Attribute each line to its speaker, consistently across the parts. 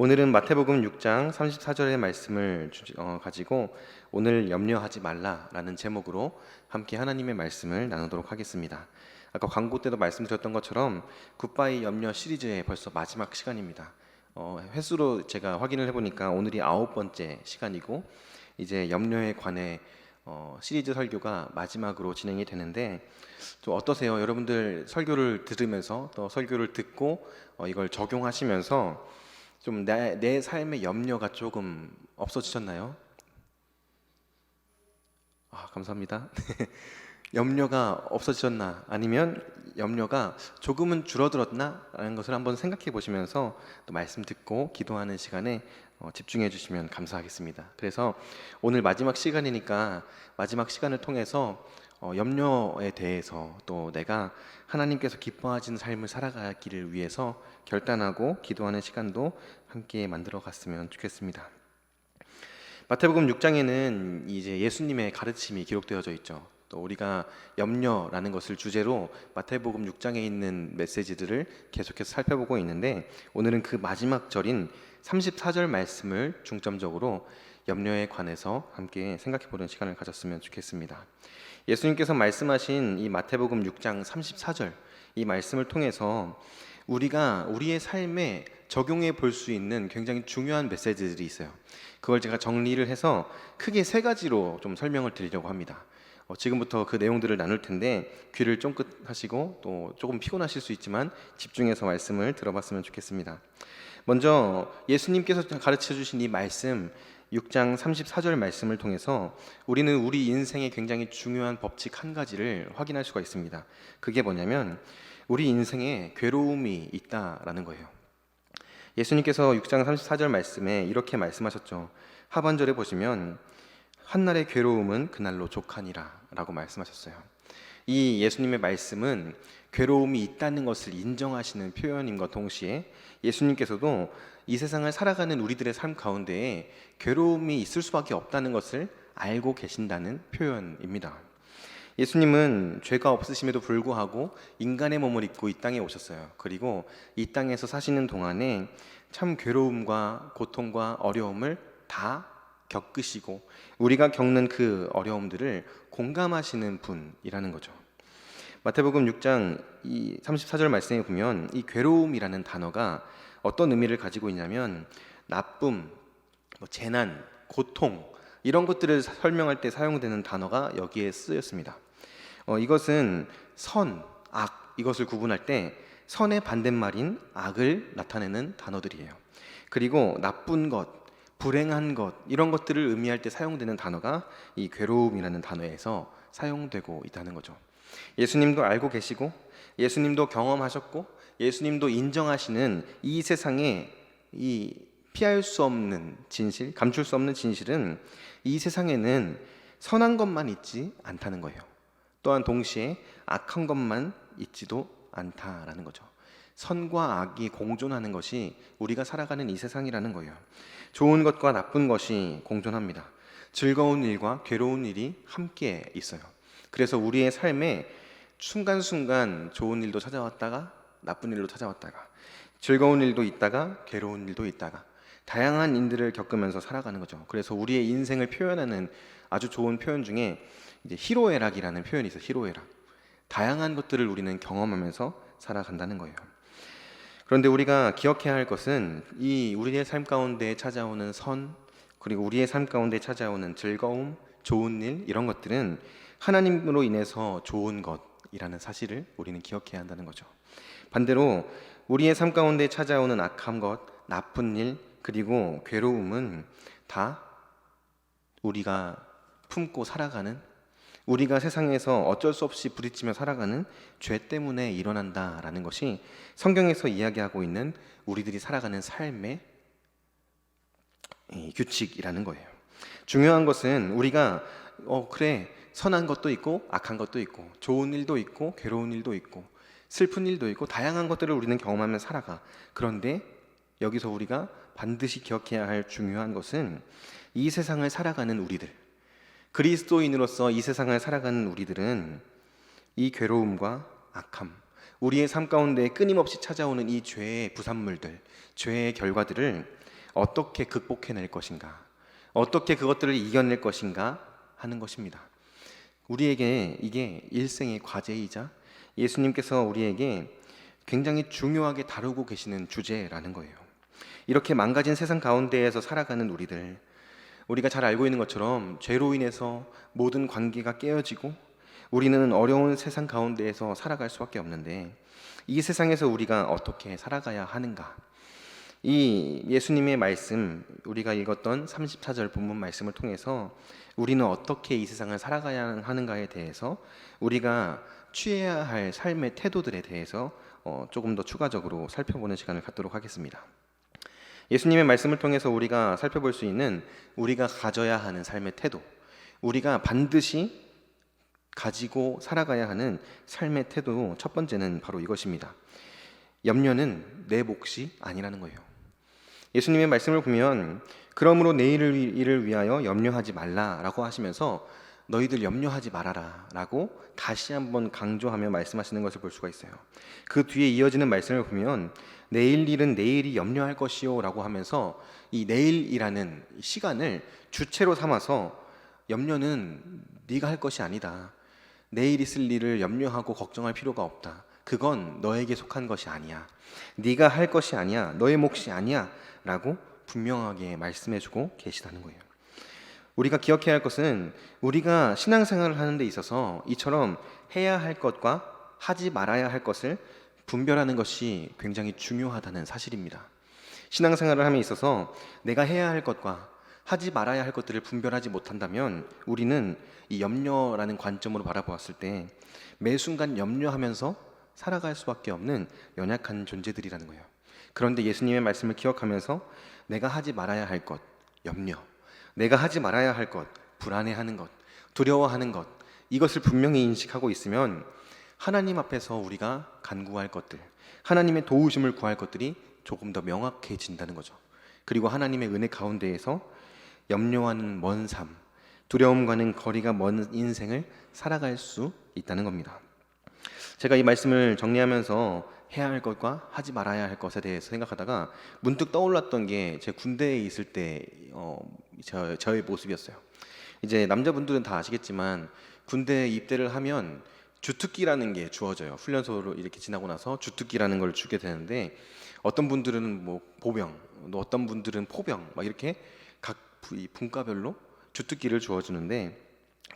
Speaker 1: 오늘은 마태복음 6장 34절의 말씀을 가지고 오늘 염려하지 말라라는 제목으로 함께 하나님의 말씀을 나누도록 하겠습니다. 아까 광고 때도 말씀드렸던 것처럼 굿바이 염려 시리즈의 벌써 마지막 시간입니다. 횟수로 제가 확인을 해보니까 오늘이 9번째 시간이고 이제 염려에 관해 시리즈 설교가 마지막으로 진행이 되는데 좀 어떠세요? 여러분들 설교를 들으면서 또 설교를 듣고 이걸 적용하시면서 좀 내 삶의 염려가 조금 없어지셨나요? 감사합니다. 염려가 없어지셨나? 아니면 염려가 조금은 줄어들었나? 라는 것을 한번 생각해 보시면서 또 말씀 듣고 기도하는 시간에 집중해 주시면 감사하겠습니다. 그래서 오늘 마지막 시간이니까 마지막 시간을 통해서 염려에 대해서 또 내가 하나님께서 기뻐하시는 삶을 살아가기를 위해서 결단하고 기도하는 시간도 함께 만들어 갔으면 좋겠습니다. 마태복음 6장에는 이제 예수님의 가르침이 기록되어져 있죠. 또 우리가 염려라는 것을 주제로 마태복음 6장에 있는 메시지들을 계속해서 살펴보고 있는데 오늘은 그 마지막 절인 34절 말씀을 중점적으로 염려에 관해서 함께 생각해보는 시간을 가졌으면 좋겠습니다. 예수님께서 말씀하신 이 마태복음 6장 34절 이 말씀을 통해서 우리가 우리의 삶에 적용해 볼 수 있는 굉장히 중요한 메시지들이 있어요. 그걸 제가 정리를 해서 크게 세 가지로 좀 설명을 드리려고 합니다. 지금부터 그 내용들을 나눌 텐데 귀를 쫑긋하시고 또 조금 피곤하실 수 있지만 집중해서 말씀을 들어봤으면 좋겠습니다. 먼저 예수님께서 가르쳐 주신 이 말씀 6장 34절 말씀을 통해서 우리는 우리 인생에 굉장히 중요한 법칙 한 가지를 확인할 수가 있습니다. 그게 뭐냐면 우리 인생에 괴로움이 있다라는 거예요. 예수님께서 6장 34절 말씀에 이렇게 말씀하셨죠. 하반절에 보시면 한날의 괴로움은 그날로 족하니라 라고 말씀하셨어요. 이 예수님의 말씀은 괴로움이 있다는 것을 인정하시는 표현임과 동시에 예수님께서도 이 세상을 살아가는 우리들의 삶 가운데에 괴로움이 있을 수밖에 없다는 것을 알고 계신다는 표현입니다. 예수님은 죄가 없으심에도 불구하고 인간의 몸을 입고 이 땅에 오셨어요. 그리고 이 땅에서 사시는 동안에 참 괴로움과 고통과 어려움을 다 겪으시고 우리가 겪는 그 어려움들을 공감하시는 분이라는 거죠. 마태복음 6장 34절 말씀에 보면 이 괴로움이라는 단어가 어떤 의미를 가지고 있냐면 나쁨, 재난, 고통 이런 것들을 설명할 때 사용되는 단어가 여기에 쓰였습니다. 이것은 선, 악 이것을 구분할 때 선의 반대말인 악을 나타내는 단어들이에요. 그리고 나쁜 것, 불행한 것 이런 것들을 의미할 때 사용되는 단어가 이 괴로움이라는 단어에서 사용되고 있다는 거죠. 예수님도 알고 계시고 예수님도 경험하셨고 예수님도 인정하시는 이 세상에 이 피할 수 없는 진실, 감출 수 없는 진실은 이 세상에는 선한 것만 있지 않다는 거예요. 또한 동시에 악한 것만 있지도 않다라는 거죠. 선과 악이 공존하는 것이 우리가 살아가는 이 세상이라는 거예요. 좋은 것과 나쁜 것이 공존합니다. 즐거운 일과 괴로운 일이 함께 있어요. 그래서 우리의 삶에 순간순간 좋은 일도 찾아왔다가 나쁜 일도 찾아왔다가 즐거운 일도 있다가 괴로운 일도 있다가 다양한 일들을 겪으면서 살아가는 거죠. 그래서 우리의 인생을 표현하는 아주 좋은 표현 중에 이제 희로애락이라는 표현이 있어요. 희로애락. 다양한 것들을 우리는 경험하면서 살아간다는 거예요. 그런데 우리가 기억해야 할 것은 이 우리의 삶 가운데 찾아오는 선 그리고 우리의 삶 가운데 찾아오는 즐거움, 좋은 일 이런 것들은 하나님으로 인해서 좋은 것이라는 사실을 우리는 기억해야 한다는 거죠. 반대로 우리의 삶 가운데 찾아오는 악한 것, 나쁜 일 그리고 괴로움은 다 우리가 품고 살아가는 우리가 세상에서 어쩔 수 없이 부딪히며 살아가는 죄 때문에 일어난다라는 것이 성경에서 이야기하고 있는 우리들이 살아가는 삶의 규칙이라는 거예요. 중요한 것은 우리가 그래 선한 것도 있고 악한 것도 있고 좋은 일도 있고 괴로운 일도 있고 슬픈 일도 있고 다양한 것들을 우리는 경험하며 살아가. 그런데 여기서 우리가 반드시 기억해야 할 중요한 것은 이 세상을 살아가는 우리들 그리스도인으로서 이 세상을 살아가는 우리들은 이 괴로움과 악함 우리의 삶 가운데 끊임없이 찾아오는 이 죄의 부산물들 죄의 결과들을 어떻게 극복해낼 것인가, 어떻게 그것들을 이겨낼 것인가 하는 것입니다. 우리에게 이게 일생의 과제이자 예수님께서 우리에게 굉장히 중요하게 다루고 계시는 주제라는 거예요. 이렇게 망가진 세상 가운데에서 살아가는 우리가 잘 알고 있는 것처럼 죄로 인해서 모든 관계가 깨어지고 우리는 어려운 세상 가운데에서 살아갈 수밖에 없는데, 이 세상에서 우리가 어떻게 살아가야 하는가? 이 예수님의 말씀, 우리가 읽었던 34절 본문 말씀을 통해서 우리는 어떻게 이 세상을 살아가야 하는가에 대해서, 우리가 취해야 할 삶의 태도들에 대해서 조금 더 추가적으로 살펴보는 시간을 갖도록 하겠습니다. 예수님의 말씀을 통해서 우리가 살펴볼 수 있는 우리가 가져야 하는 삶의 태도, 우리가 반드시 가지고 살아가야 하는 삶의 태도, 첫 번째는 바로 이것입니다. 염려는 내 몫이 아니라는 거예요. 예수님의 말씀을 보면 그러므로 내일을 일을 위하여 염려하지 말라라고 하시면서 너희들 염려하지 말아라 라고 다시 한번 강조하며 말씀하시는 것을 볼 수가 있어요. 그 뒤에 이어지는 말씀을 보면 내일 일은 내일이 염려할 것이요 라고 하면서 이 내일이라는 시간을 주체로 삼아서 염려는 네가 할 것이 아니다, 내일 있을 일을 염려하고 걱정할 필요가 없다, 그건 너에게 속한 것이 아니야, 네가 할 것이 아니야, 너의 몫이 아니야 라고 분명하게 말씀해주고 계시다는 거예요. 우리가 기억해야 할 것은 우리가 신앙생활을 하는 데 있어서 이처럼 해야 할 것과 하지 말아야 할 것을 분별하는 것이 굉장히 중요하다는 사실입니다. 신앙생활을 함에 있어서 내가 해야 할 것과 하지 말아야 할 것들을 분별하지 못한다면 우리는 이 염려라는 관점으로 바라보았을 때 매 순간 염려하면서 살아갈 수밖에 없는 연약한 존재들이라는 거예요. 그런데 예수님의 말씀을 기억하면서 내가 하지 말아야 할 것, 염려, 내가 하지 말아야 할 것, 불안해하는 것, 두려워하는 것, 이것을 분명히 인식하고 있으면 하나님 앞에서 우리가 간구할 것들, 하나님의 도우심을 구할 것들이 조금 더 명확해진다는 거죠. 그리고 하나님의 은혜 가운데에서 염려와는 먼 삶, 두려움과는 거리가 먼 인생을 살아갈 수 있다는 겁니다. 제가 이 말씀을 정리하면서 해야 할 것과 하지 말아야 할 것에 대해서 생각하다가 문득 떠올랐던 게 제 군대에 있을 때 저의 모습이었어요. 이제 남자분들은 다 아시겠지만 군대에 입대를 하면 주특기라는 게 주어져요. 훈련소로 이렇게 지나고 나서 주특기라는 걸 주게 되는데, 어떤 분들은 뭐 보병, 또 어떤 분들은 포병, 막 이렇게 각 분과별로 주특기를 주어주는데,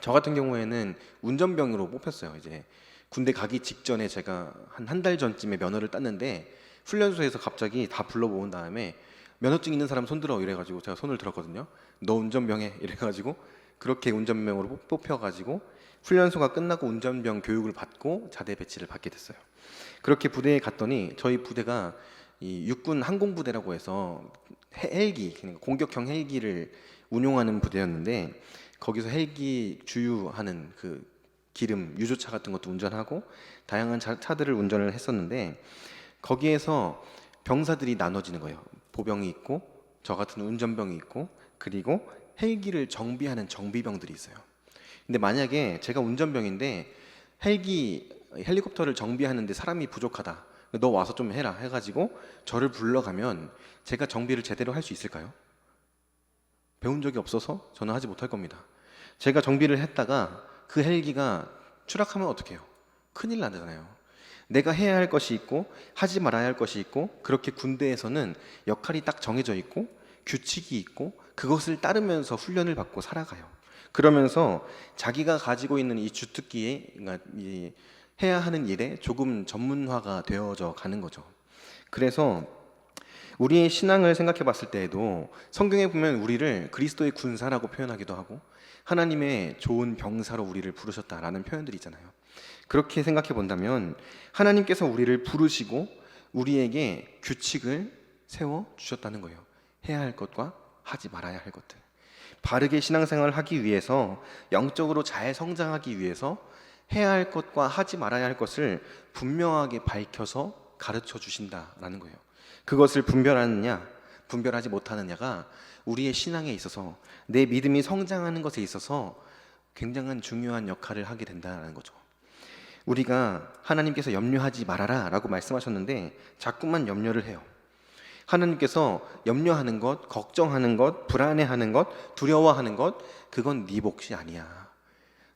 Speaker 1: 저 같은 경우에는 운전병으로 뽑혔어요. 이제 군대 가기 직전에 제가 한 달 전쯤에 면허를 땄는데, 훈련소에서 갑자기 다 불러 모은 다음에 면허증 있는 사람 손 들어 이래가지고 제가 손을 들었거든요. 너 운전병해 이래가지고 그렇게 운전병으로 뽑혀가지고 훈련소가 끝나고 운전병 교육을 받고 자대 배치를 받게 됐어요. 그렇게 부대에 갔더니 저희 부대가 이 육군 항공부대라고 해서 헬기, 그러니까 공격형 헬기를 운용하는 부대였는데, 거기서 헬기 주유하는 그 기름, 유조차 같은 것도 운전하고 다양한 차들을 운전을 했었는데, 거기에서 병사들이 나눠지는 거예요. 보병이 있고 저 같은 운전병이 있고, 그리고 헬기를 정비하는 정비병들이 있어요. 근데 만약에 제가 운전병인데 헬리콥터를 정비하는데 사람이 부족하다, 너 와서 좀 해라 해가지고 저를 불러가면 제가 정비를 제대로 할 수 있을까요? 배운 적이 없어서 저는 하지 못할 겁니다. 제가 정비를 했다가 그 헬기가 추락하면 어떡해요? 큰일 나잖아요. 내가 해야 할 것이 있고 하지 말아야 할 것이 있고, 그렇게 군대에서는 역할이 딱 정해져 있고 규칙이 있고 그것을 따르면서 훈련을 받고 살아가요. 그러면서 자기가 가지고 있는 이 주특기에, 그러니까 이 해야 하는 일에 조금 전문화가 되어져 가는 거죠. 그래서 우리의 신앙을 생각해 봤을 때에도 성경에 보면 우리를 그리스도의 군사라고 표현하기도 하고 하나님의 좋은 병사로 우리를 부르셨다라는 표현들이 있잖아요. 그렇게 생각해 본다면 하나님께서 우리를 부르시고 우리에게 규칙을 세워 주셨다는 거예요. 해야 할 것과 하지 말아야 할 것들. 바르게 신앙생활을 하기 위해서, 영적으로 잘 성장하기 위해서 해야 할 것과 하지 말아야 할 것을 분명하게 밝혀서 가르쳐 주신다라는 거예요. 그것을 분별하느냐 분별하지 못하느냐가 우리의 신앙에 있어서, 내 믿음이 성장하는 것에 있어서 굉장한 중요한 역할을 하게 된다는 거죠. 우리가 하나님께서 염려하지 말아라 라고 말씀하셨는데 자꾸만 염려를 해요. 하나님께서 염려하는 것, 걱정하는 것, 불안해하는 것, 두려워하는 것, 그건 네 몫이 아니야.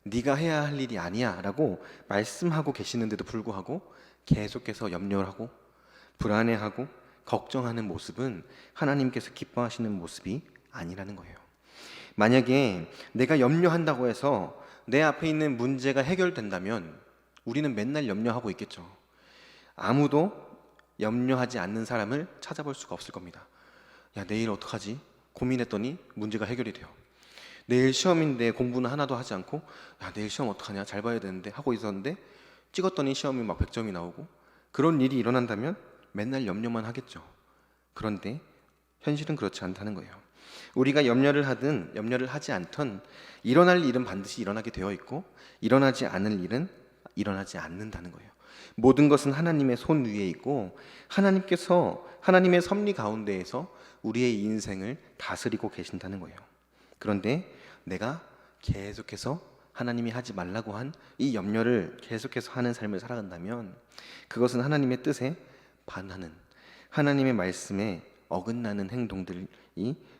Speaker 1: 네가 해야 할 일이 아니야 라고 말씀하고 계시는데도 불구하고 계속해서 염려하고 불안해하고 걱정하는 모습은 하나님께서 기뻐하시는 모습이 아니라는 거예요. 만약에 내가 염려한다고 해서 내 앞에 있는 문제가 해결된다면 우리는 맨날 염려하고 있겠죠. 아무도 염려하지 않는 사람을 찾아볼 수가 없을 겁니다. 야, 내일 어떡하지? 고민했더니 문제가 해결이 돼요. 내일 시험인데 공부는 하나도 하지 않고 야, 내일 시험 어떡하냐? 잘 봐야 되는데 하고 있었는데 찍었더니 시험이 막 100점이 나오고 그런 일이 일어난다면 맨날 염려만 하겠죠. 그런데 현실은 그렇지 않다는 거예요. 우리가 염려를 하든 염려를 하지 않던 일어날 일은 반드시 일어나게 되어 있고 일어나지 않을 일은 일어나지 않는다는 거예요. 모든 것은 하나님의 손 위에 있고 하나님께서 하나님의 섭리 가운데에서 우리의 인생을 다스리고 계신다는 거예요. 그런데 내가 계속해서 하나님이 하지 말라고 한 이 염려를 계속해서 하는 삶을 살아간다면 그것은 하나님의 뜻에 반하는 하나님의 말씀에 어긋나는 행동들이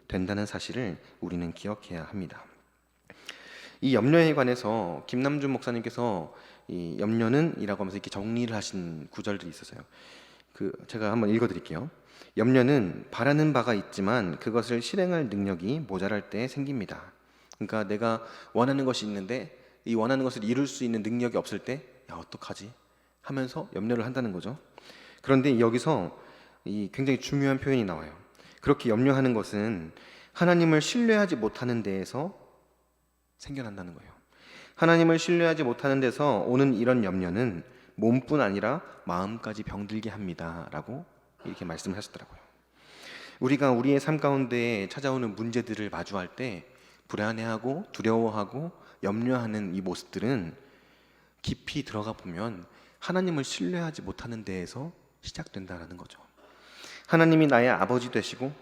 Speaker 1: 된다는 사실을 우리는 기억해야 합니다. 이 염려에 관해서 김남준 목사님께서 이 염려는이라고 하면서 이렇게 정리를 하신 구절들이 있었어요. 제가 한번 읽어드릴게요. 염려는 바라는 바가 있지만 그것을 실행할 능력이 모자랄 때 생깁니다. 그러니까 내가 원하는 것이 있는데 이 원하는 것을 이룰 수 있는 능력이 없을 때, 야 어떡하지? 하면서 염려를 한다는 거죠. 그런데 여기서 이 굉장히 중요한 표현이 나와요. 그렇게 염려하는 것은 하나님을 신뢰하지 못하는 데에서 생겨난다는 거예요. 하나님을 신뢰하지 못하는 데서 오는 이런 염려는 몸뿐 아니라 마음까지 병들게 합니다 라고 이렇게 말씀하셨더라고요. 우리가 우리의 삶 가운데 찾아오는 문제들을 마주할 때 불안해하고 두려워하고 염려하는 이 모습들은 깊이 들어가 보면 하나님을 신뢰하지 못하는 데에서 시작된다는 거죠. 하나님이 나의 아버지 되시고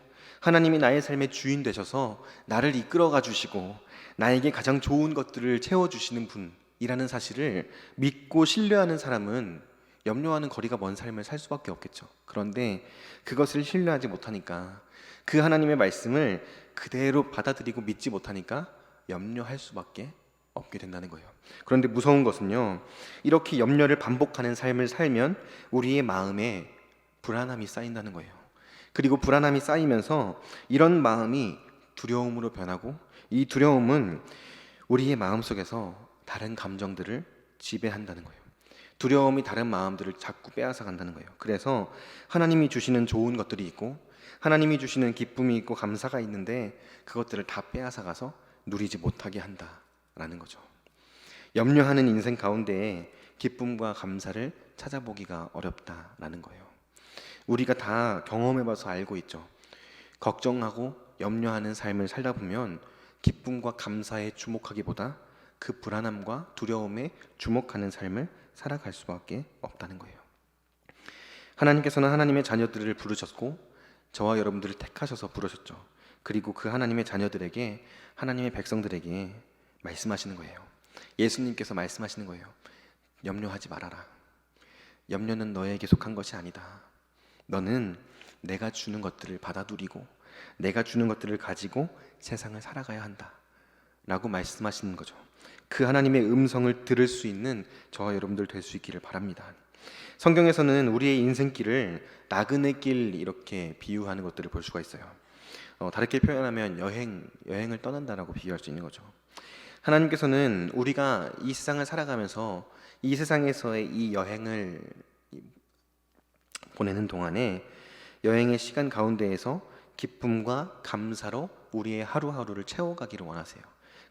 Speaker 1: 하나님이 나의 삶의 주인 되셔서 나를 이끌어가 주시고 나에게 가장 좋은 것들을 채워주시는 분이라는 사실을 믿고 신뢰하는 사람은 염려하는 거리가 먼 삶을 살 수밖에 없겠죠. 그런데 그것을 신뢰하지 못하니까 그 하나님의 말씀을 그대로 받아들이고 믿지 못하니까 염려할 수밖에 없게 된다는 거예요. 그런데 무서운 것은요, 이렇게 염려를 반복하는 삶을 살면 우리의 마음에 불안함이 쌓인다는 거예요. 그리고 불안함이 쌓이면서 이런 마음이 두려움으로 변하고 이 두려움은 우리의 마음속에서 다른 감정들을 지배한다는 거예요. 두려움이 다른 마음들을 자꾸 빼앗아 간다는 거예요. 그래서 하나님이 주시는 좋은 것들이 있고 하나님이 주시는 기쁨이 있고 감사가 있는데 그것들을 다 빼앗아 가서 누리지 못하게 한다라는 거죠. 염려하는 인생 가운데에 기쁨과 감사를 찾아보기가 어렵다라는 거예요. 우리가 다 경험해봐서 알고 있죠. 걱정하고 염려하는 삶을 살다 보면 기쁨과 감사에 주목하기보다 그 불안함과 두려움에 주목하는 삶을 살아갈 수밖에 없다는 거예요. 하나님께서는 하나님의 자녀들을 부르셨고 저와 여러분들을 택하셔서 부르셨죠. 그리고 그 하나님의 자녀들에게 하나님의 백성들에게 말씀하시는 거예요. 예수님께서 말씀하시는 거예요. 염려하지 말아라. 염려는 너에게 속한 것이 아니다. 너는 내가 주는 것들을 받아 누리고 내가 주는 것들을 가지고 세상을 살아가야 한다 라고 말씀하시는 거죠. 그 하나님의 음성을 들을 수 있는 저와 여러분들 될 수 있기를 바랍니다. 성경에서는 우리의 인생길을 나그네 길 이렇게 비유하는 것들을 볼 수가 있어요. 다르게 표현하면 여행을 떠난다라고 비유할 수 있는 거죠. 하나님께서는 우리가 이 세상을 살아가면서 이 세상에서의 이 여행을 보내는 동안에 여행의 시간 가운데에서 기쁨과 감사로 우리의 하루하루를 채워가기를 원하세요.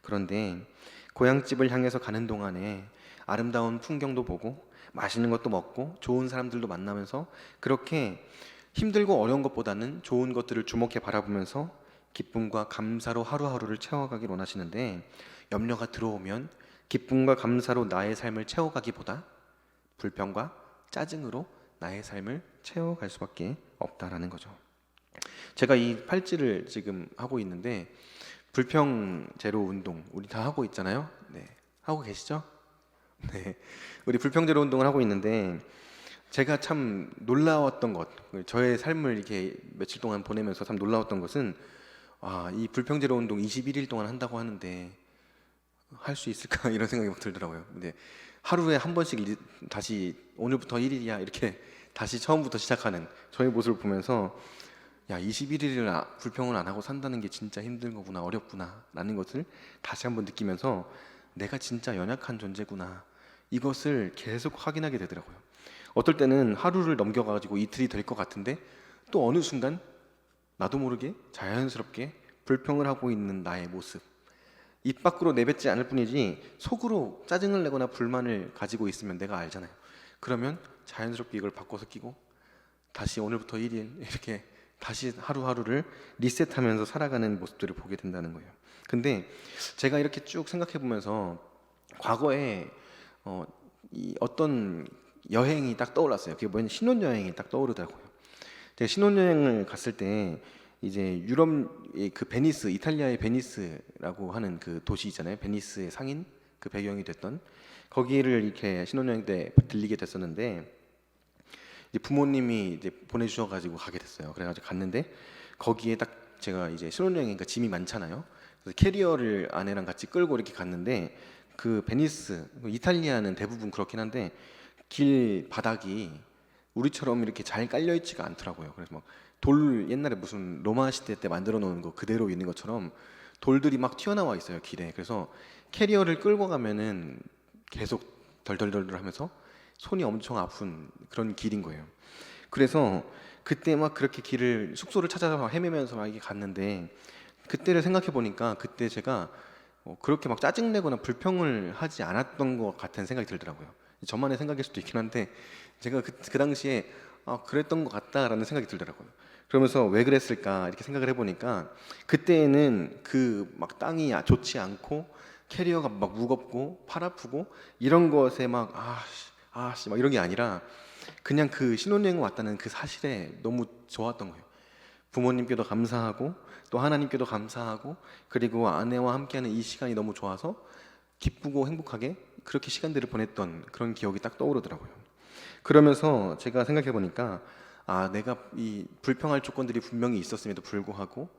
Speaker 1: 그런데 고향집을 향해서 가는 동안에 아름다운 풍경도 보고 맛있는 것도 먹고 좋은 사람들도 만나면서 그렇게 힘들고 어려운 것보다는 좋은 것들을 주목해 바라보면서 기쁨과 감사로 하루하루를 채워가길 원하시는데 염려가 들어오면 기쁨과 감사로 나의 삶을 채워가기보다 불평과 짜증으로 나의 삶을 채워갈 수밖에 없다라는 거죠. 제가 이 팔찌를 지금 하고 있는데 불평 제로 운동 우리 다 하고 있잖아요. 네, 하고 계시죠? 네, 우리 불평 제로 운동을 하고 있는데 제가 참 놀라웠던 것, 저의 삶을 이렇게 며칠 동안 보내면서 참 놀라웠던 것은 이 불평제로 운동 21일 동안 한다고 하는데 할 수 있을까 이런 생각이 막 들더라고요. 근데 하루에 한 번씩 다시 오늘부터 1일이야 이렇게 다시 처음부터 시작하는 저의 모습을 보면서 야 21일을 불평을 안 하고 산다는 게 진짜 힘든 거구나, 어렵구나 라는 것을 다시 한번 느끼면서 내가 진짜 연약한 존재구나 이것을 계속 확인하게 되더라고요. 어떨 때는 하루를 넘겨가지고 이틀이 될 것 같은데 또 어느 순간 나도 모르게 자연스럽게 불평을 하고 있는 나의 모습, 입 밖으로 내뱉지 않을 뿐이지 속으로 짜증을 내거나 불만을 가지고 있으면 내가 알잖아요. 그러면 자연스럽게 이걸 바꿔서 끼고 다시 오늘부터 1일 이렇게 다시 하루하루를 리셋하면서 살아가는 모습들을 보게 된다는 거예요. 근데 제가 이렇게 쭉 생각해 보면서 과거에 이 어떤 여행이 딱 떠올랐어요. 그게 뭐냐면 신혼여행이 딱 떠오르더라고요. 제가 신혼여행을 갔을 때 이제 유럽의 그 베니스, 이탈리아의 베니스라고 하는 그 도시 있잖아요. 베니스의 상인 그 배경이 됐던 거기를 이렇게 신혼여행 때 들리게 됐었는데 이제 부모님이 이제 보내주셔가지고 가게 됐어요. 그래가지고 갔는데 거기에 딱 제가 이제 신혼여행이니까 짐이 많잖아요. 그래서 캐리어를 아내랑 같이 끌고 이렇게 갔는데 그 베니스, 이탈리아는 대부분 그렇긴 한데 길 바닥이 우리처럼 이렇게 잘 깔려 있지가 않더라고요. 그래서 막 돌 옛날에 무슨 로마 시대 때 만들어 놓은 거 그대로 있는 것처럼 돌들이 막 튀어나와 있어요 길에. 그래서 캐리어를 끌고 가면은 계속 덜덜덜덜 하면서 손이 엄청 아픈 그런 길인 거예요. 그래서 그때 막 그렇게 숙소를 찾아서 헤매면서 막 이게 갔는데 그때를 생각해 보니까 그때 제가 그렇게 막 짜증내거나 불평을 하지 않았던 것 같은 생각이 들더라고요. 저만의 생각일 수도 있긴 한데 제가 그 당시에 그랬던 것 같다라는 생각이 들더라고요. 그러면서 왜 그랬을까 이렇게 생각을 해보니까 그때는 그 막 땅이 좋지 않고 캐리어가 막 무겁고 팔 아프고 이런 것에 막 아씨 막 이런 게 아니라 그냥 그 신혼여행 왔다는 그 사실에 너무 좋았던 거예요. 부모님께도 감사하고 또 하나님께도 감사하고 그리고 아내와 함께하는 이 시간이 너무 좋아서 기쁘고 행복하게 그렇게 시간들을 보냈던 그런 기억이 딱 떠오르더라고요. 그러면서 제가 생각해 보니까 내가 이 불평할 조건들이 분명히 있었음에도 불구하고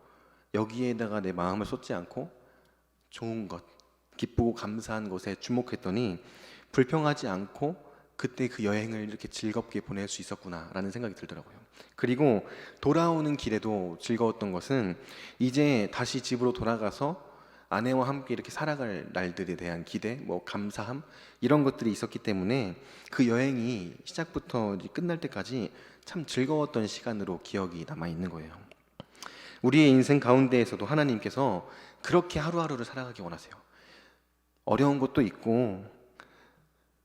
Speaker 1: 여기에다가 내 마음을 쏟지 않고 좋은 것, 기쁘고 감사한 것에 주목했더니 불평하지 않고 그때 그 여행을 이렇게 즐겁게 보낼 수 있었구나라는 생각이 들더라고요. 그리고 돌아오는 길에도 즐거웠던 것은 이제 다시 집으로 돌아가서 아내와 함께 이렇게 살아갈 날들에 대한 기대, 뭐 감사함 이런 것들이 있었기 때문에 그 여행이 시작부터 이제 끝날 때까지 참 즐거웠던 시간으로 기억이 남아 있는 거예요. 우리의 인생 가운데에서도 하나님께서 그렇게 하루하루를 살아가기 원하세요. 어려운 것도 있고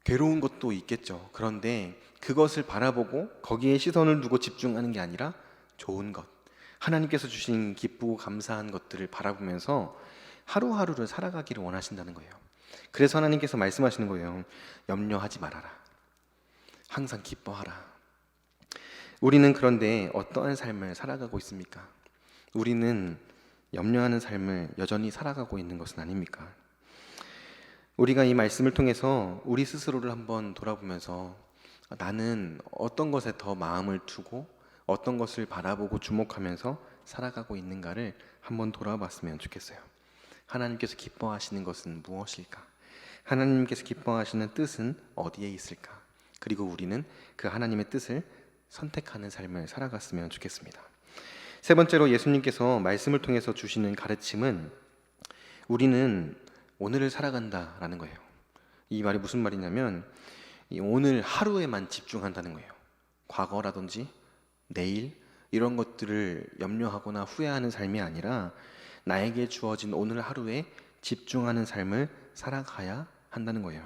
Speaker 1: 괴로운 것도 있겠죠. 그런데 그것을 바라보고 거기에 시선을 두고 집중하는 게 아니라 좋은 것, 하나님께서 주신 기쁘고 감사한 것들을 바라보면서 하루하루를 살아가기를 원하신다는 거예요. 그래서 하나님께서 말씀하시는 거예요. 염려하지 말아라. 항상 기뻐하라. 우리는 그런데 어떠한 삶을 살아가고 있습니까? 우리는 염려하는 삶을 여전히 살아가고 있는 것은 아닙니까? 우리가 이 말씀을 통해서 우리 스스로를 한번 돌아보면서 나는 어떤 것에 더 마음을 두고 어떤 것을 바라보고 주목하면서 살아가고 있는가를 한번 돌아봤으면 좋겠어요. 하나님께서 기뻐하시는 것은 무엇일까? 하나님께서 기뻐하시는 뜻은 어디에 있을까? 그리고 우리는 그 하나님의 뜻을 선택하는 삶을 살아갔으면 좋겠습니다. 세 번째로 예수님께서 말씀을 통해서 주시는 가르침은 우리는 오늘을 살아간다라는 거예요. 이 말이 무슨 말이냐면 이 오늘 하루에만 집중한다는 거예요. 과거라든지 내일 이런 것들을 염려하거나 후회하는 삶이 아니라 나에게 주어진 오늘 하루에 집중하는 삶을 살아가야 한다는 거예요.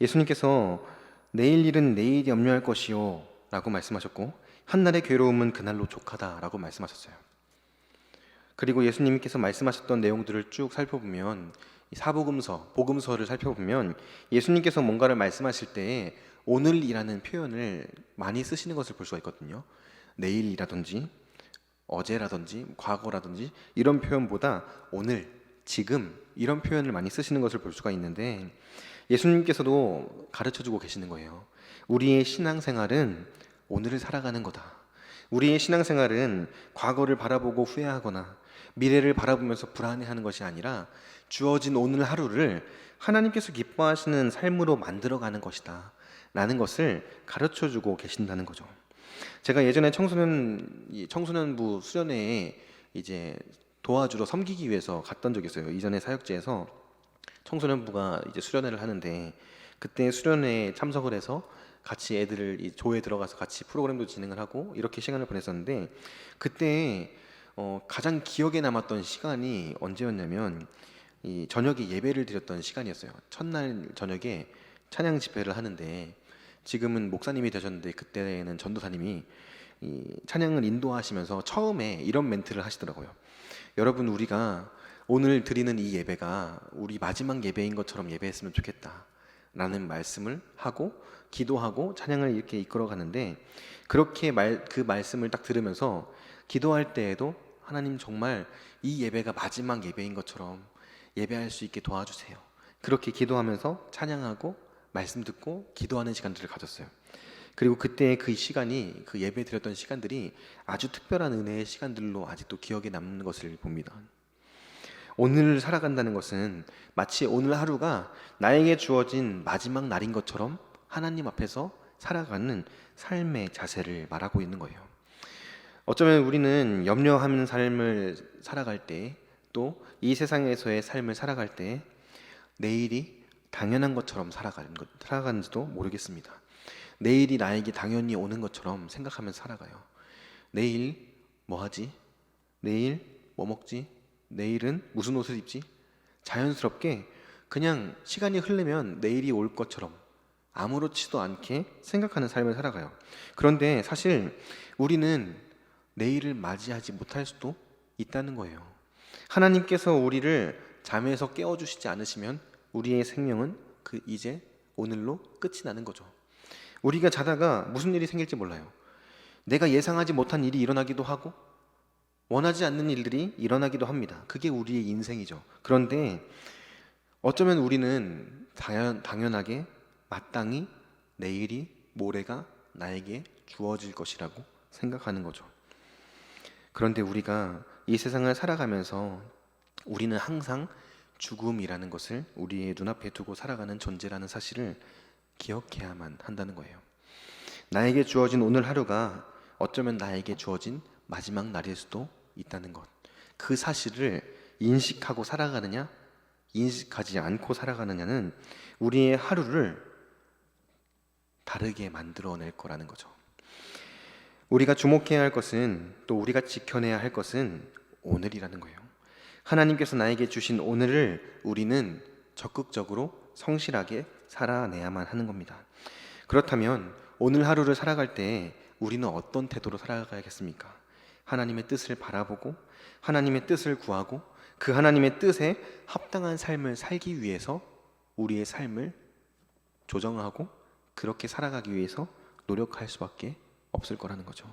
Speaker 1: 예수님께서 내일 일은 내일 염려할 것이요 라고 말씀하셨고 한날의 괴로움은 그날로 족하다 라고 말씀하셨어요. 그리고 예수님께서 말씀하셨던 내용들을 쭉 살펴보면 이 사복음서, 복음서를 살펴보면 예수님께서 뭔가를 말씀하실 때 오늘이라는 표현을 많이 쓰시는 것을 볼 수가 있거든요. 내일이라든지 어제라든지 과거라든지 이런 표현보다 오늘, 지금 이런 표현을 많이 쓰시는 것을 볼 수가 있는데 예수님께서도 가르쳐주고 계시는 거예요. 우리의 신앙생활은 오늘을 살아가는 거다. 우리의 신앙생활은 과거를 바라보고 후회하거나 미래를 바라보면서 불안해하는 것이 아니라 주어진 오늘 하루를 하나님께서 기뻐하시는 삶으로 만들어가는 것이다 라는 것을 가르쳐주고 계신다는 거죠. 제가 예전에 청소년부 수련회에 이제 도와주러 섬기기 위해서 갔던 적이 있어요. 이전에 사역지에서 청소년부가 이제 수련회를 하는데, 그때 수련회에 참석을 해서 같이 애들을 이 조에 들어가서 같이 프로그램도 진행을 하고 이렇게 시간을 보냈었는데, 그때 가장 기억에 남았던 시간이 언제였냐면 이 저녁에 예배를 드렸던 시간이었어요. 첫날 저녁에 찬양 집회를 하는데, 지금은 목사님이 되셨는데 그때는 전도사님이 이 찬양을 인도하시면서 처음에 이런 멘트를 하시더라고요. 여러분, 우리가 오늘 드리는 이 예배가 우리 마지막 예배인 것처럼 예배했으면 좋겠다 라는 말씀을 하고 기도하고 찬양을 이렇게 이끌어 가는데, 그렇게 그 말씀을 딱 들으면서 기도할 때에도 하나님, 정말 이 예배가 마지막 예배인 것처럼 예배할 수 있게 도와주세요. 그렇게 기도하면서 찬양하고 말씀 듣고 기도하는 시간들을 가졌어요. 그리고 그때 그 시간이, 그 예배 드렸던 시간들이 아주 특별한 은혜의 시간들로 아직도 기억에 남는 것을 봅니다. 오늘을 살아간다는 것은 마치 오늘 하루가 나에게 주어진 마지막 날인 것처럼 하나님 앞에서 살아가는 삶의 자세를 말하고 있는 거예요. 어쩌면 우리는 염려하는 삶을 살아갈 때, 또 이 세상에서의 삶을 살아갈 때 내일이 당연한 것처럼 살아가는지도 모르겠습니다. 내일이 나에게 당연히 오는 것처럼 생각하면서 살아가요. 내일 뭐 하지? 내일 뭐 먹지? 내일은 무슨 옷을 입지? 자연스럽게 그냥 시간이 흐르면 내일이 올 것처럼 아무렇지도 않게 생각하는 삶을 살아가요. 그런데 사실 우리는 내일을 맞이하지 못할 수도 있다는 거예요. 하나님께서 우리를 잠에서 깨워주시지 않으시면 우리의 생명은 이제 오늘로 끝이 나는 거죠. 우리가 자다가 무슨 일이 생길지 몰라요. 내가 예상하지 못한 일이 일어나기도 하고 원하지 않는 일들이 일어나기도 합니다. 그게 우리의 인생이죠. 그런데 어쩌면 우리는 당연하게 마땅히 내일이, 모레가 나에게 주어질 것이라고 생각하는 거죠. 그런데 우리가 이 세상을 살아가면서 우리는 항상 죽음이라는 것을 우리의 눈앞에 두고 살아가는 존재라는 사실을 기억해야만 한다는 거예요. 나에게 주어진 오늘 하루가 어쩌면 나에게 주어진 마지막 날일 수도 있다는 것, 그 사실을 인식하고 살아가느냐, 인식하지 않고 살아가느냐는 우리의 하루를 다르게 만들어낼 거라는 거죠. 우리가 주목해야 할 것은, 또 우리가 지켜내야 할 것은 오늘이라는 거예요. 하나님께서 나에게 주신 오늘을 우리는 적극적으로 성실하게 살아내야만 하는 겁니다. 그렇다면 오늘 하루를 살아갈 때 우리는 어떤 태도로 살아가야겠습니까? 하나님의 뜻을 바라보고 하나님의 뜻을 구하고 그 하나님의 뜻에 합당한 삶을 살기 위해서 우리의 삶을 조정하고 그렇게 살아가기 위해서 노력할 수밖에 없을 거라는 거죠.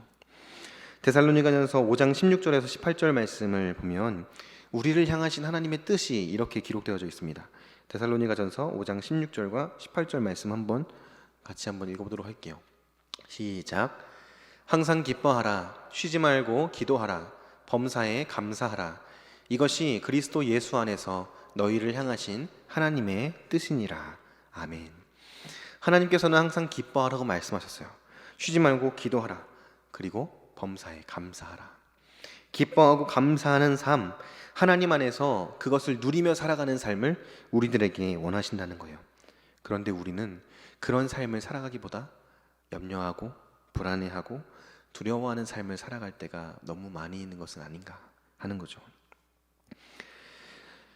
Speaker 1: 데살로니가전서 5장 16절에서 18절 말씀을 보면 우리를 향하신 하나님의 뜻이 이렇게 기록되어져 있습니다. 데살로니가전서 5장 16절과 18절 말씀 같이 한번 읽어보도록 할게요. 시작. 항상 기뻐하라. 쉬지 말고 기도하라. 범사에 감사하라. 이것이 그리스도 예수 안에서 너희를 향하신 하나님의 뜻이니라. 아멘. 하나님께서는 항상 기뻐하라고 말씀하셨어요. 쉬지 말고 기도하라. 그리고 범사에 감사하라. 기뻐하고 감사하는 삶, 하나님 안에서 그것을 누리며 살아가는 삶을 우리들에게 원하신다는 거예요. 그런데 우리는 그런 삶을 살아가기보다 염려하고 불안해하고 두려워하는 삶을 살아갈 때가 너무 많이 있는 것은 아닌가 하는 거죠.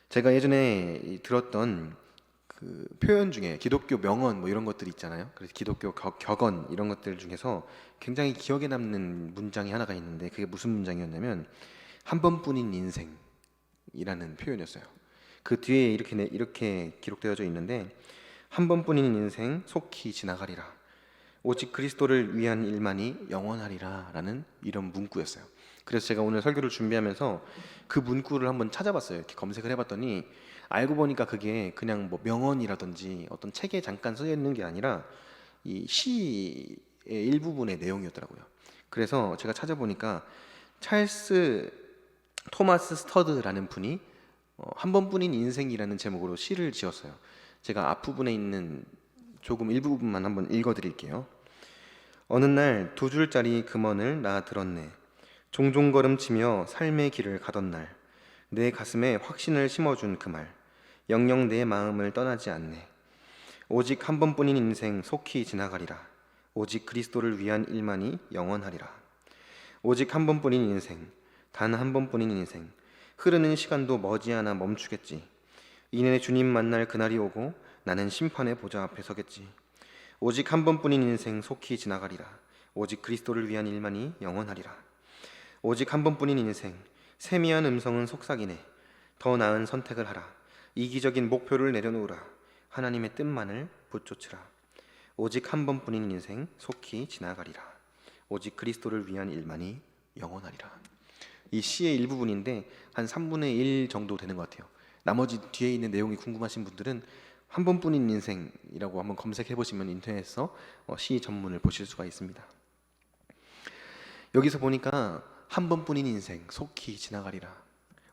Speaker 1: 제가 예전에 들었던 그 표현 중에 기독교 명언 뭐 이런 것들이 있잖아요. 그래서 기독교 격언 이런 것들 중에서 굉장히 기억에 남는 문장이 하나가 있는데, 그게 무슨 문장이었냐면 한 번뿐인 인생이라는 표현이었어요. 그 뒤에 이렇게 기록되어져 있는데, 한 번뿐인 인생 속히 지나가리라. 오직 그리스도를 위한 일만이 영원하리라 라는 이런 문구였어요. 그래서 제가 오늘 설교를 준비하면서 그 문구를 한번 찾아봤어요. 이렇게 검색을 해봤더니 알고 보니까 그게 그냥 뭐 명언이라든지 어떤 책에 잠깐 쓰여 있는 게 아니라 이 시의 일부분의 내용이었더라고요. 그래서 제가 찾아보니까 찰스 토마스 스터드라는 분이 한 번뿐인 인생이라는 제목으로 시를 지었어요. 제가 앞부분에 있는 조금 일부분만 한번 읽어드릴게요. 어느 날 2줄짜리 금언을 나 들었네. 종종 걸음치며 삶의 길을 가던 날, 내 가슴에 확신을 심어준 그 말, 영영 내 마음을 떠나지 않네. 오직 한 번뿐인 인생 속히 지나가리라. 오직 그리스도를 위한 일만이 영원하리라. 오직 한 번뿐인 인생, 단 한 번뿐인 인생, 흐르는 시간도 머지않아 멈추겠지. 이내 주님 만날 그날이 오고 나는 심판의 보좌 앞에 서겠지. 오직 한 번뿐인 인생 속히 지나가리라. 오직 그리스도를 위한 일만이 영원하리라. 오직 한 번뿐인 인생, 세미한 음성은 속삭이네. 더 나은 선택을 하라. 이기적인 목표를 내려놓으라. 하나님의 뜻만을 붙쫓으라. 오직 한 번뿐인 인생 속히 지나가리라. 오직 그리스도를 위한 일만이 영원하리라. 이 시의 일부분인데 한 3분의 1 정도 되는 것 같아요. 나머지 뒤에 있는 내용이 궁금하신 분들은 한 번뿐인 인생이라고 한번 검색해 보시면 인터넷에서 시 전문을 보실 수가 있습니다. 여기서 보니까 한 번뿐인 인생 속히 지나가리라.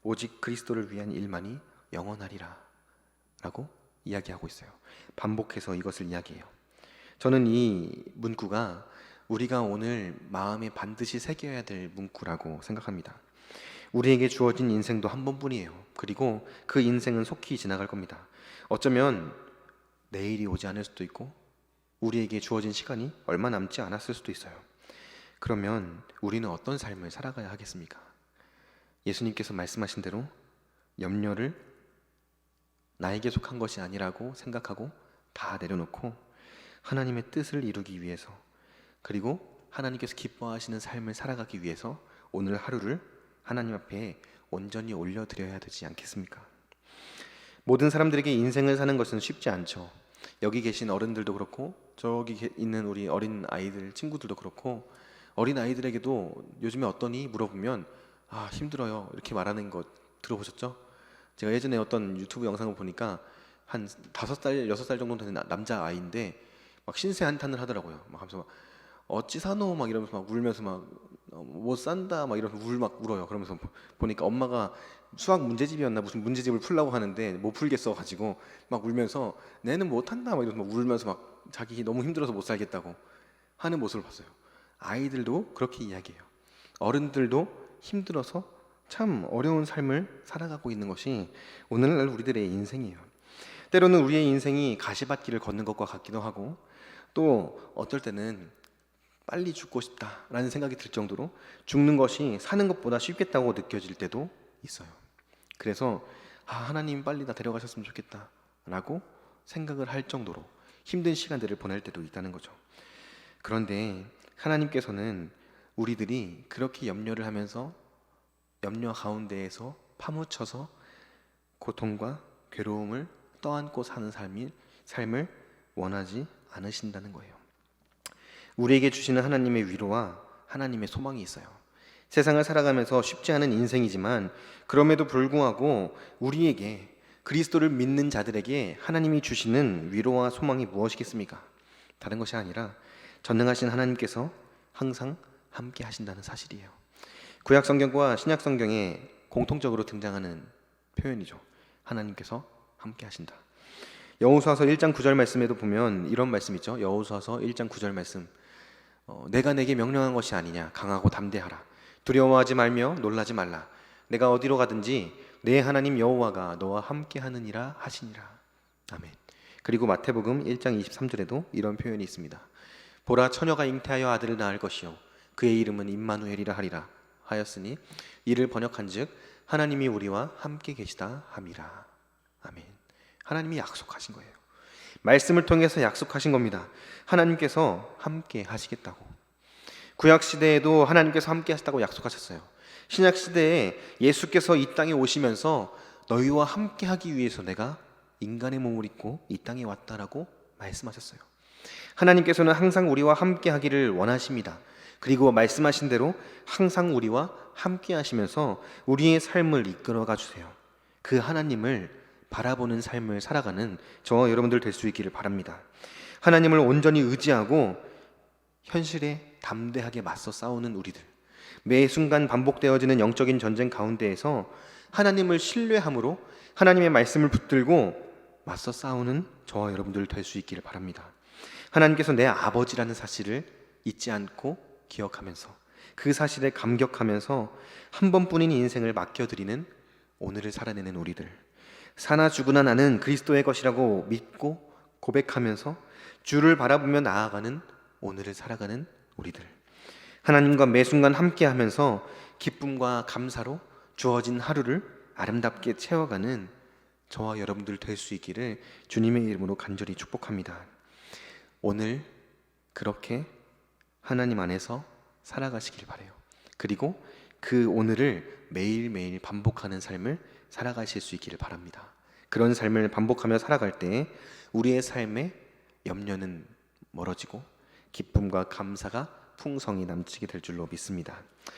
Speaker 1: 오직 그리스도를 위한 일만이 영원하리라 라고 이야기하고 있어요. 반복해서 이것을 이야기해요. 저는 이 문구가 우리가 오늘 마음에 반드시 새겨야 될 문구라고 생각합니다. 우리에게 주어진 인생도 한 번뿐이에요. 그리고 그 인생은 속히 지나갈 겁니다. 어쩌면 내일이 오지 않을 수도 있고 우리에게 주어진 시간이 얼마 남지 않았을 수도 있어요. 그러면 우리는 어떤 삶을 살아가야 하겠습니까? 예수님께서 말씀하신 대로 염려를 나에게 속한 것이 아니라고 생각하고 다 내려놓고 하나님의 뜻을 이루기 위해서, 그리고 하나님께서 기뻐하시는 삶을 살아가기 위해서 오늘 하루를 하나님 앞에 온전히 올려드려야 되지 않겠습니까? 모든 사람들에게 인생을 사는 것은 쉽지 않죠. 여기 계신 어른들도 그렇고 저기 있는 우리 어린 아이들 친구들도 그렇고, 어린 아이들에게도 요즘에 어떠니 물어보면 힘들어요 이렇게 말하는 거 들어보셨죠? 제가 예전에 어떤 유튜브 영상을 보니까 한 5살, 6살 정도 되는 남자 아이인데 막 신세 한탄을 하더라고요. 막 하면서 어찌 사노 막 이러면서 막 울면서 막 못 산다 막 이러면서 막 울어요. 그러면서 보니까 엄마가 수학 문제집이었나 무슨 문제집을 풀라고 하는데 못 풀겠어 가지고 막 울면서 내는 못한다 막 이러면서 막 울면서 막 자기 너무 힘들어서 못 살겠다고 하는 모습을 봤어요. 아이들도 그렇게 이야기해요. 어른들도 힘들어서 참 어려운 삶을 살아가고 있는 것이 오늘날 우리들의 인생이에요. 때로는 우리의 인생이 가시밭길을 걷는 것과 같기도 하고, 또 어떨 때는 빨리 죽고 싶다라는 생각이 들 정도로 죽는 것이 사는 것보다 쉽겠다고 느껴질 때도 있어요. 그래서 하나님 빨리 나 데려가셨으면 좋겠다라고 생각을 할 정도로 힘든 시간들을 보낼 때도 있다는 거죠. 그런데 하나님께서는 우리들이 그렇게 염려를 하면서 염려 가운데에서 파묻혀서 고통과 괴로움을 떠안고 사는 삶을 원하지 않으신다는 거예요. 우리에게 주시는 하나님의 위로와 하나님의 소망이 있어요. 세상을 살아가면서 쉽지 않은 인생이지만 그럼에도 불구하고 우리에게, 그리스도를 믿는 자들에게 하나님이 주시는 위로와 소망이 무엇이겠습니까? 다른 것이 아니라 전능하신 하나님께서 항상 함께 하신다는 사실이에요. 구약 성경과 신약 성경에 공통적으로 등장하는 표현이죠. 하나님께서 함께 하신다. 여호수아서 1장 9절 말씀에도 보면 이런 말씀 있죠. 여호수아서 1장 9절 말씀. 내가 내게 명령한 것이 아니냐. 강하고 담대하라. 두려워하지 말며 놀라지 말라. 내가 어디로 가든지 내 하나님 여호와가 너와 함께 하느니라 하시니라. 아멘. 그리고 마태복음 1장 23절에도 이런 표현이 있습니다. 보라, 처녀가 잉태하여 아들을 낳을 것이요 그의 이름은 임마누엘이라 하리라 하였으니 이를 번역한즉 하나님이 우리와 함께 계시다 함이라. 아멘. 하나님이 약속하신 거예요. 말씀을 통해서 약속하신 겁니다. 하나님께서 함께 하시겠다고. 구약 시대에도 하나님께서 함께 하시다고 약속하셨어요. 신약 시대에 예수께서 이 땅에 오시면서 너희와 함께 하기 위해서 내가 인간의 몸을 입고 이 땅에 왔다라고 말씀하셨어요. 하나님께서는 항상 우리와 함께 하기를 원하십니다. 그리고 말씀하신 대로 항상 우리와 함께 하시면서 우리의 삶을 이끌어가 주세요. 그 하나님을 바라보는 삶을 살아가는 저와 여러분들 될 수 있기를 바랍니다. 하나님을 온전히 의지하고 현실에 담대하게 맞서 싸우는 우리들, 매 순간 반복되어지는 영적인 전쟁 가운데에서 하나님을 신뢰함으로 하나님의 말씀을 붙들고 맞서 싸우는 저와 여러분들 될 수 있기를 바랍니다. 하나님께서 내 아버지라는 사실을 잊지 않고 기억하면서 그 사실에 감격하면서 한 번뿐인 인생을 맡겨드리는 오늘을 살아내는 우리들, 사나 죽으나 나는 그리스도의 것이라고 믿고 고백하면서 주를 바라보며 나아가는 오늘을 살아가는 우리들, 하나님과 매 순간 함께하면서 기쁨과 감사로 주어진 하루를 아름답게 채워가는 저와 여러분들 될 수 있기를 주님의 이름으로 간절히 축복합니다. 오늘 그렇게 하나님 안에서 살아가시길 바라요. 그리고 그 오늘을 매일매일 반복하는 삶을 살아가실 수 있기를 바랍니다. 그런 삶을 반복하며 살아갈 때 우리의 삶에 염려는 멀어지고 기쁨과 감사가 풍성히 넘치게 될 줄로 믿습니다.